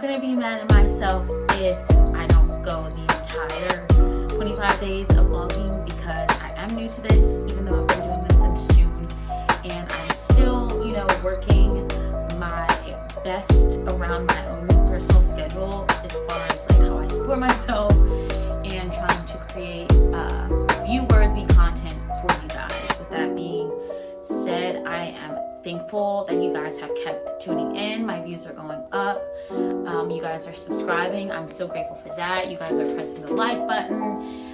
not gonna be mad at myself if I don't go the entire 25 days of vlogging, because I am new to this, even though I've been doing this since June, and I'm still, you know, working my best around my own personal schedule as far as like how I support myself and trying to create view-worthy content for you guys. With that being said, I am thankful that you guys have kept tuning in. My views are going up. You guys are subscribing. I'm so grateful for that. You guys are pressing the like button.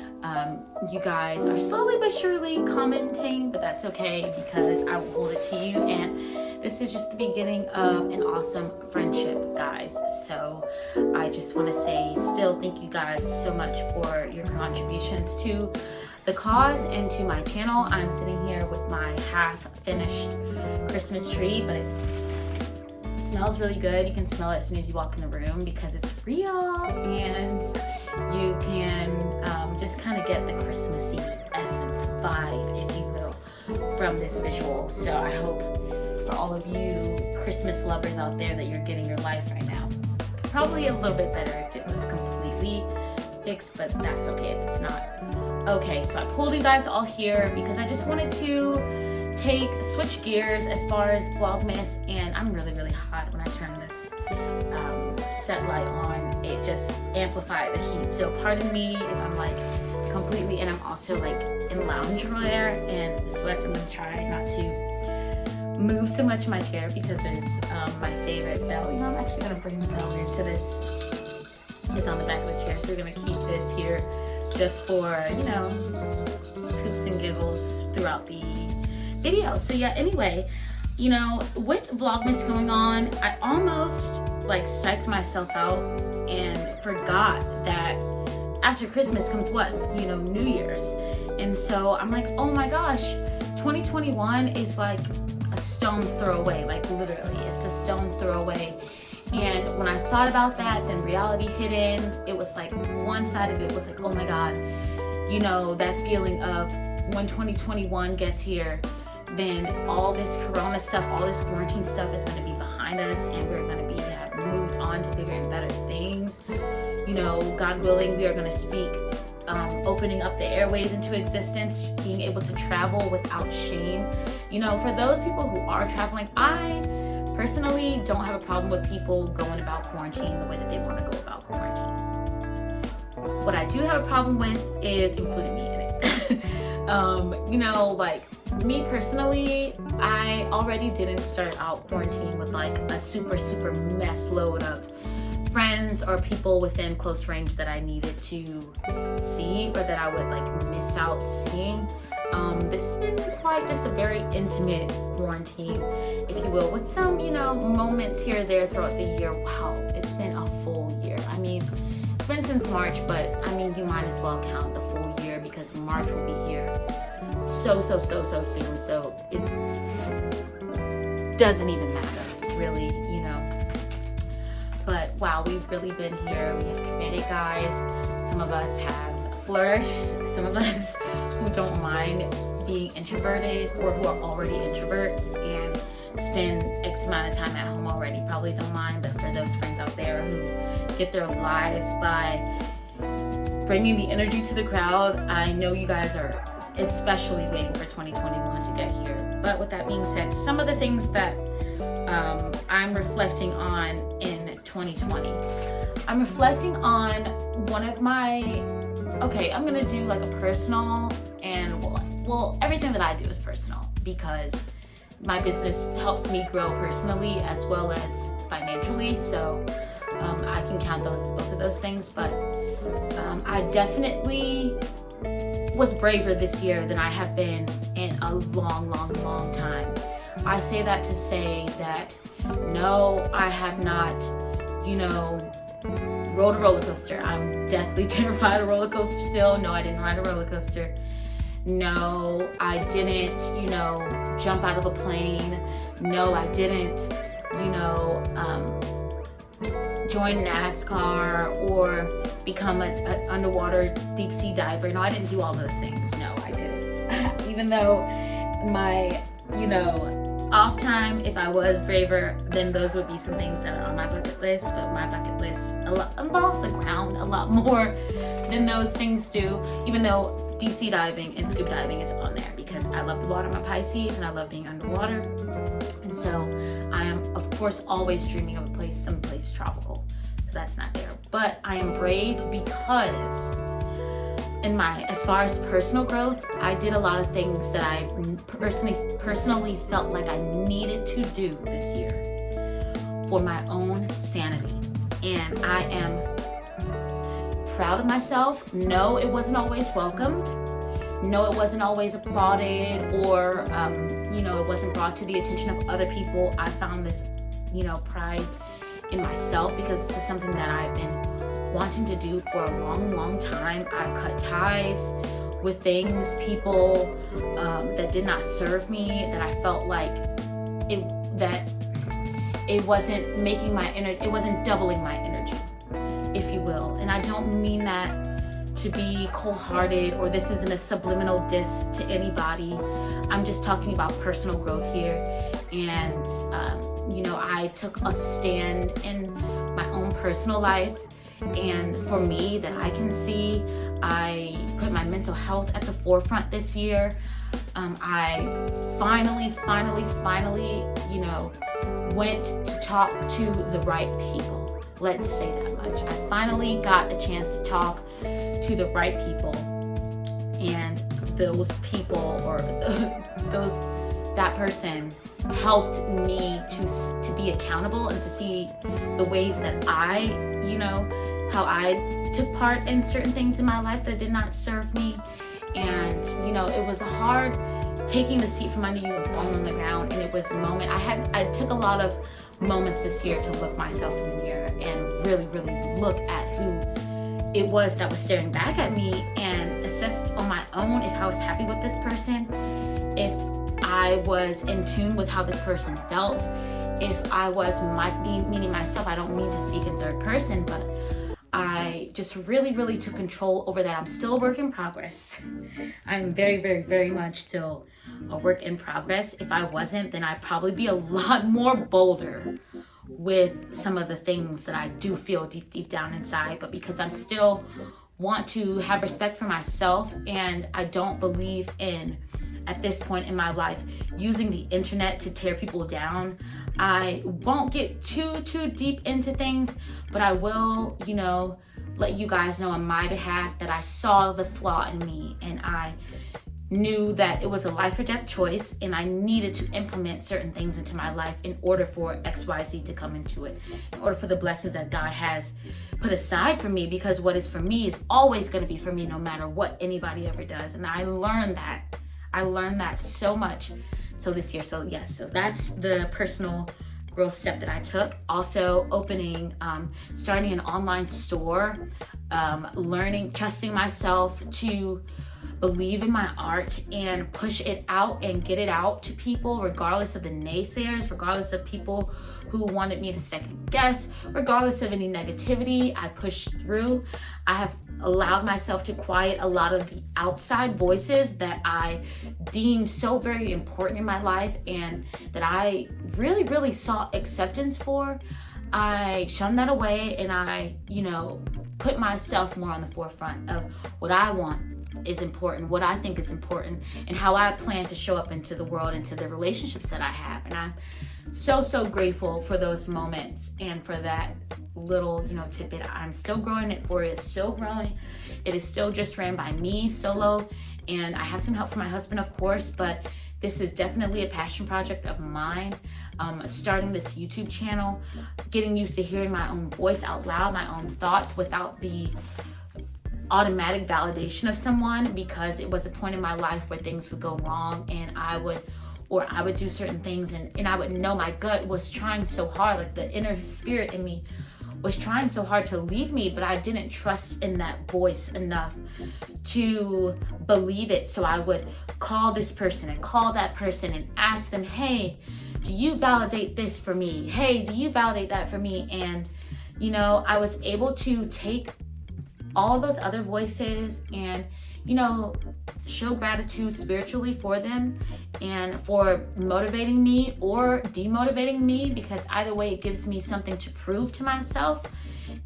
You guys are slowly but surely commenting, but that's okay because I will hold it to you. And this is just the beginning of an awesome friendship, guys. So I just want to say still thank you guys so much for your contributions to the cause and to my channel. I'm sitting here with my half-finished Christmas tree, but it smells really good. You can smell it as soon as you walk in the room because it's real, and you can just kind of get the Christmassy essence vibe, if you will, from this visual. So I hope for all of you Christmas lovers out there that you're getting your life right now. Probably a little bit better if it was completely fixed, but that's okay if it's not. Okay, so I pulled you guys all here because I just wanted to switch gears as far as Vlogmas, and I'm really hot. When I turn this set light on, it just amplified the heat. So pardon me if I'm like completely, and I'm also like in loungewear and the sweats. I'm gonna try not to move so much in my chair because there's my favorite bell. You know, I'm actually gonna bring the bell into this. It's on the back of the chair, so we're gonna keep this here just for, you know, poops and giggles throughout the video. So yeah, anyway, you know, with Vlogmas going on, I almost like psyched myself out and forgot that after Christmas comes what? You know, New Year's. And so I'm like, oh my gosh, 2021 is like a stone's throw away. Like literally, it's a stone's throw away. And when I thought about that, then reality hit in. It was like one side of it was like, oh my God, you know, that feeling of when 2021 gets here, then all this Corona stuff, all this quarantine stuff is going to be behind us, and we're going to be moved on to bigger and better things. You know, God willing, we are going to speak, opening up the airways into existence, being able to travel without shame. You know, for those people who are traveling, I personally don't have a problem with people going about quarantine the way that they want to go about quarantine. What I do have a problem with is including me in it. You know, like me personally, I already didn't start out quarantine with like a super mess load of friends or people within close range that I needed to see or that I would like miss out seeing. This has been quite just a very intimate quarantine, if you will, with some, you know, moments here or there throughout the year. Wow, it's been a full year. I mean, it's been since March, but I mean, you might as well count the full year because March will be here so soon. So it doesn't even matter, really, you know. But wow, we've really been here. We have committed, guys. Some of us have flourished. Some of us who don't mind being introverted or who are already introverts and spend X amount of time at home already probably don't mind. But for those friends out there who get their lives by bringing the energy to the crowd, I know you guys are especially waiting for 2021 to get here. But with that being said, some of the things that I'm reflecting on in 2020. I'm reflecting on one of my, okay, I'm gonna do like a personal and well, everything that I do is personal because my business helps me grow personally as well as financially. So I can count those as both of those things, but I definitely was braver this year than I have been in a long time. I say that to say that no, I have not, you know, rode a roller coaster. I'm deathly terrified of roller coasters still. No, I didn't ride a roller coaster. No, I didn't, you know, jump out of a plane. No, I didn't, you know, join NASCAR or become an underwater deep sea diver. No, I didn't do all those things. No, I didn't. Even though my, you know, off time, if I was braver, then those would be some things that are on my bucket list. But my bucket list involves the ground a lot more than those things do, even though deep sea diving and scuba diving is on there because I love the water. I'm a Pisces and I love being underwater. And so I am, of course, always dreaming of a place, someplace tropical. So that's not there. But I am brave because as far as personal growth, I did a lot of things that I personally felt like I needed to do this year for my own sanity. And I am proud of myself. No, it wasn't always welcomed. No, it wasn't always applauded or, it wasn't brought to the attention of other people. I found this, pride in myself because this is something that I've been wanting to do for a long, long time. I've cut ties with things, people that did not serve me, that I felt like it wasn't making my energy, it wasn't doubling my energy, if you will. And I don't mean that to be cold-hearted or this isn't a subliminal diss to anybody. I'm just talking about personal growth here. And, I took a stand in my own personal life. And for me, that I can see, I put my mental health at the forefront this year. I finally, went to talk to the right people. Let's say that much. I finally got a chance to talk to the right people. And those people or that person helped me to be accountable and to see the ways that I, how I took part in certain things in my life that did not serve me. And, it was hard taking the seat from under you and falling on the ground. And it was a moment, I took a lot of moments this year to look myself in the mirror and really, really look at who it was that was staring back at me and assess on my own if I was happy with this person, if I was in tune with how this person felt, if I was meaning myself. I don't mean to speak in third person, but I just really, really took control over that. I'm still a work in progress. I'm very, very, very much still a work in progress. If I wasn't, then I'd probably be a lot more bolder with some of the things that I do feel deep, deep down inside. But because I'm still want to have respect for myself, and I don't believe in, at this point in my life, using the internet to tear people down. I won't get too deep into things, but I will, let you guys know on my behalf that I saw the flaw in me and I knew that it was a life or death choice and I needed to implement certain things into my life in order for XYZ to come into it, in order for the blessings that God has put aside for me, because what is for me is always going to be for me no matter what anybody ever does. And I learned that so much this year. So yes, so that's the personal growth step that I took. Also starting an online store, trusting myself to believe in my art and push it out and get it out to people, regardless of the naysayers, regardless of people who wanted me to second guess, regardless of any negativity. I pushed through. I have allowed myself to quiet a lot of the outside voices that I deemed so very important in my life and that I really, really sought acceptance for. I shunned that away and I, put myself more on the forefront of what I want is important, what I think is important, and how I plan to show up into the world, into the relationships that I have. And I'm so grateful for those moments and for that little, tidbit. I'm still growing it for it. It's still growing. It is still just ran by me solo, and I have some help from my husband, of course, but this is definitely a passion project of mine. Starting this YouTube channel, getting used to hearing my own voice out loud, my own thoughts without the automatic validation of someone, because it was a point in my life where things would go wrong and I would do certain things and I would know my gut was trying so hard, like the inner spirit in me was trying so hard to leave me, but I didn't trust in that voice enough to believe it. So I would call this person and call that person and ask them, hey, do you validate this for me? Hey, do you validate that for me? And, I was able to take all those other voices and, you know, show gratitude spiritually for them and for motivating me or demotivating me, because either way it gives me something to prove to myself.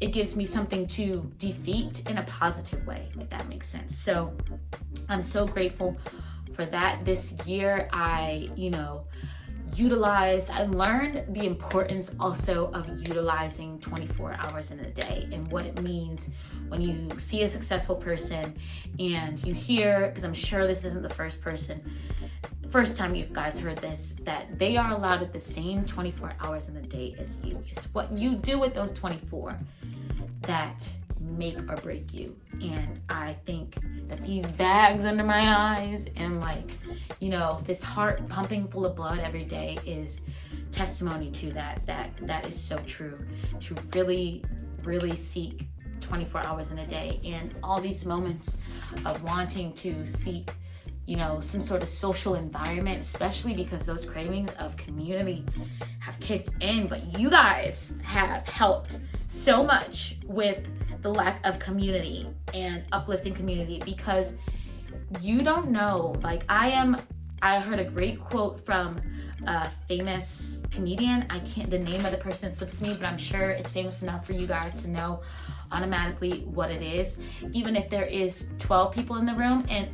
It gives me something to defeat in a positive way, if that makes sense. So I'm so grateful for that. This year I learned the importance also of utilizing 24 hours in a day and what it means when you see a successful person and you hear, because I'm sure this isn't the first time you guys heard this, that they are allowed at the same 24 hours in a day as you. It's what you do with those 24 that make or break you. And I think that these bags under my eyes and this heart pumping full of blood every day is testimony to that is so true, to really seek 24 hours in a day. And all these moments of wanting to seek some sort of social environment, especially because those cravings of community have kicked in. But you guys have helped so much with the lack of community and uplifting community, because you don't know, I heard a great quote from a famous comedian. The name of the person slips me, but I'm sure it's famous enough for you guys to know automatically what it is, even if there is 12 people in the room. And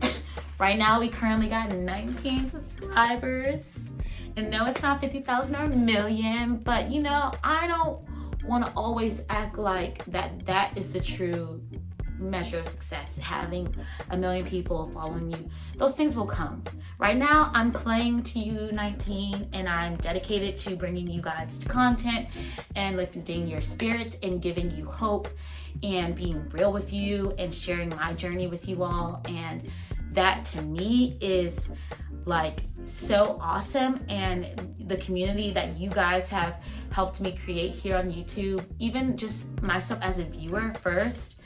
right now we currently got 19 subscribers, and no, it's not 50,000 or a million, but I don't want to always act like that is the true measure of success, having 1 million people following you. Those things will come. Right now I'm playing to you 19, and I'm dedicated to bringing you guys to content and lifting your spirits and giving you hope and being real with you and sharing my journey with you all. And that to me is so awesome. And the community that you guys have helped me create here on YouTube, even just myself as a viewer first,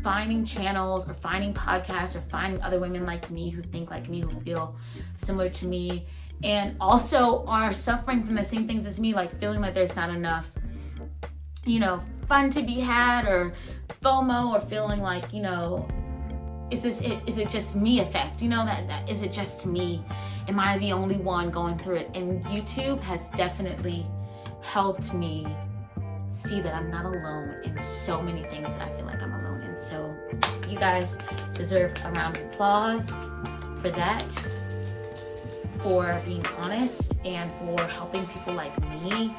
finding channels or finding podcasts or finding other women like me who think like me, who feel similar to me, and also are suffering from the same things as me, feeling like there's not enough, fun to be had, or FOMO, or feeling like, is it just me effect? That is it just me? Am I the only one going through it? And YouTube has definitely helped me see that I'm not alone in so many things that I feel like I'm alone in. So you guys deserve a round of applause for that, for being honest, and for helping people like me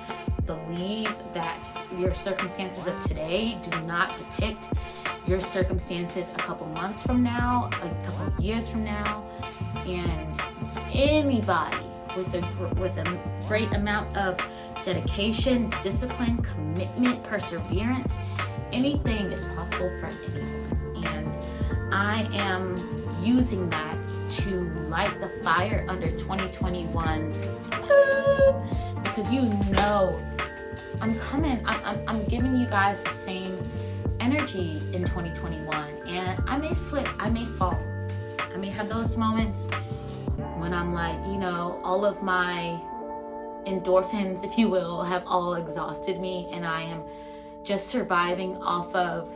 believe that your circumstances of today do not depict your circumstances a couple months from now, a couple years from now. And anybody with a great amount of dedication, discipline, commitment, perseverance, anything is possible for anyone. And I am using that to light the fire under 2021's because I'm coming. I'm giving you guys the same energy in 2021, and I may slip, I may fall, I may have those moments when I'm all of my endorphins, if you will, have all exhausted me, and I am just surviving off of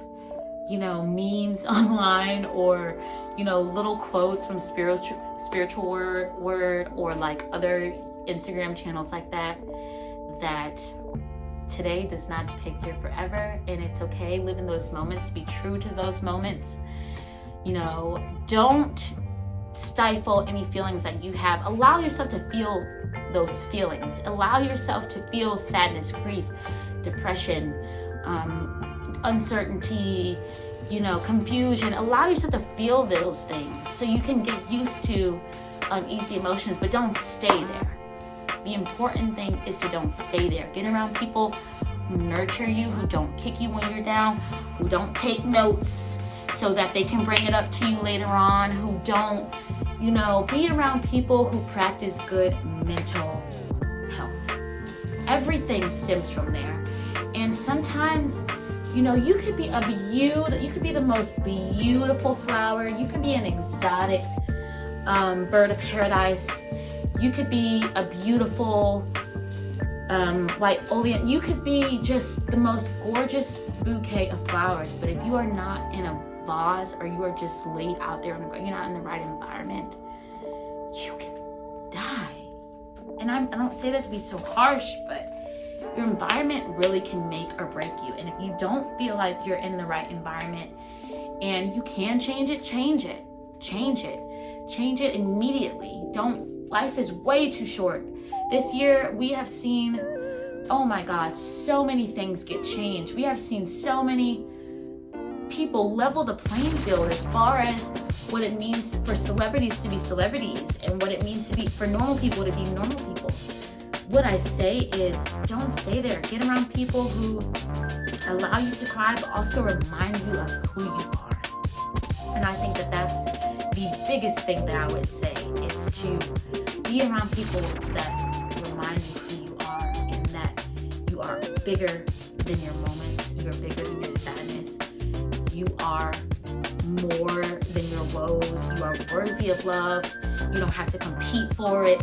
memes online, or little quotes from spiritual word or other Instagram channels like that today does not depict your forever. And it's okay. Live in those moments, be true to those moments. Don't stifle any feelings that you have. Allow yourself to feel those feelings. Allow yourself to feel sadness, grief, depression, uncertainty, confusion. Allow yourself to feel those things so you can get used to uneasy emotions, but don't stay there. The important thing is to don't stay there. Get around people who nurture you, who don't kick you when you're down, who don't take notes so that they can bring it up to you later on, who don't, be around people who practice good mental health. Everything stems from there. And sometimes, you could be you could be the most beautiful flower. You could be an exotic bird of paradise. You could be a beautiful white olean. You could be just the most gorgeous bouquet of flowers, but if you are not in a vase, or you are just laid out there, you're not in the right environment, you can die. And I don't say that to be so harsh, but your environment really can make or break you. And if you don't feel like you're in the right environment and you can change it, change it. Change it immediately. Life is way too short. This year we have seen, oh my God, so many things get changed. We have seen so many people level the playing field as far as what it means for celebrities to be celebrities and what it means to be for normal people to be normal people. What I say is, don't stay there. Get around people who allow you to cry, but also remind you of who you are. And I think that that's the biggest thing that I would say, is to be around people that remind you who you are, and that you are bigger than your moments. You're bigger than your sadness. You are more than your woes. You are worthy of love. You don't have to compete for it.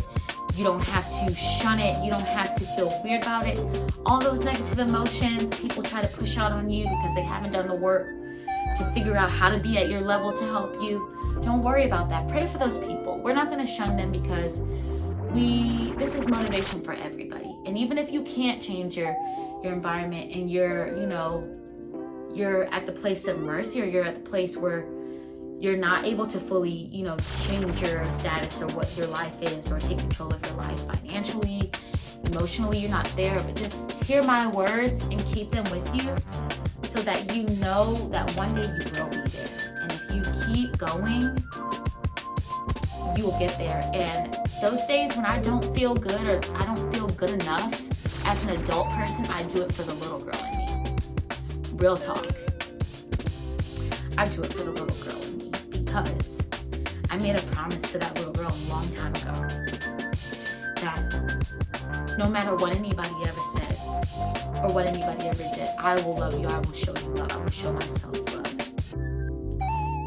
You don't have to shun it. You don't have to feel weird about it. All those negative emotions people try to push out on you because they haven't done the work to figure out how to be at your level to help you. Don't worry about that. Pray for those people. We're not going to shun them, because this is motivation for everybody. And even if you can't change your environment, and you're at the place of mercy, or you're at the place where you're not able to fully, change your status or what your life is, or take control of your life financially, emotionally, you're not there, but just hear my words and keep them with you, so that you know that one day you will be there. And if you keep going, you will get there. And those days when I don't feel good, or I don't feel good enough as an adult person, I do it for the little girl in me. Real talk. I do it for the little girl in me, because I made a promise to that little girl a long time ago that no matter what anybody ever said or what anybody ever did, I will love you. I will show you love. I will show myself love.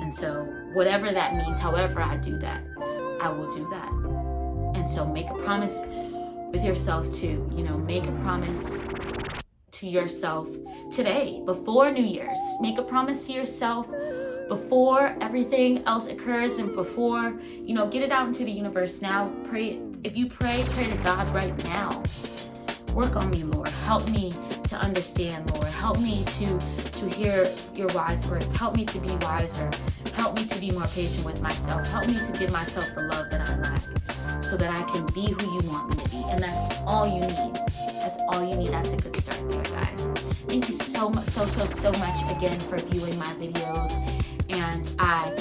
And so whatever that means, however I do that, I will do that. And so make a promise with yourself too. Make a promise to yourself today, before New Year's. Make a promise to yourself before everything else occurs, and before, get it out into the universe now. Pray. If you pray to God right now. Work on me, Lord. Help me to understand, Lord. Help me to hear your wise words. Help me to be wiser. Help me to be more patient with myself. Help me to give myself the love that I lack, so that I can be who you want me to be. And that's all you need. That's all you need. That's a good start there, guys. Thank you so much, so much again for viewing my videos. And I,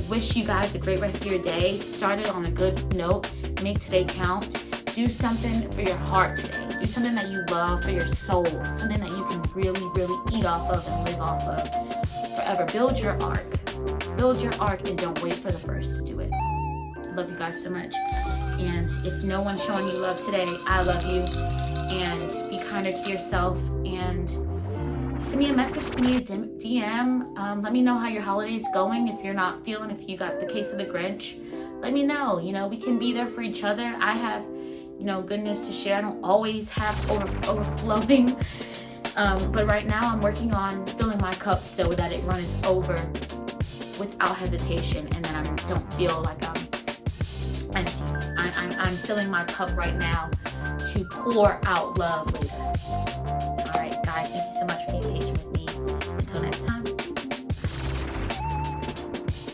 wish you guys a great rest of your day. Start it on a good note. Make today count. Do something for your heart today. Do something that you love for your soul. Something that you can really, really eat off of and live off of forever. Build your ark. Build your ark, and don't wait for the first to do it. I love you guys so much. And if no one's showing you love today, I love you. And be kinder to yourself. And send me a message, send me a DM. Let me know how your holiday's going. If you're not feeling, if you got the case of the Grinch, let me know. We can be there for each other. I have, good news to share. I don't always have overflowing. But right now I'm working on filling my cup so that it runneth over without hesitation, and then I don't feel like I'm empty. I'm filling my cup right now to pour out love later.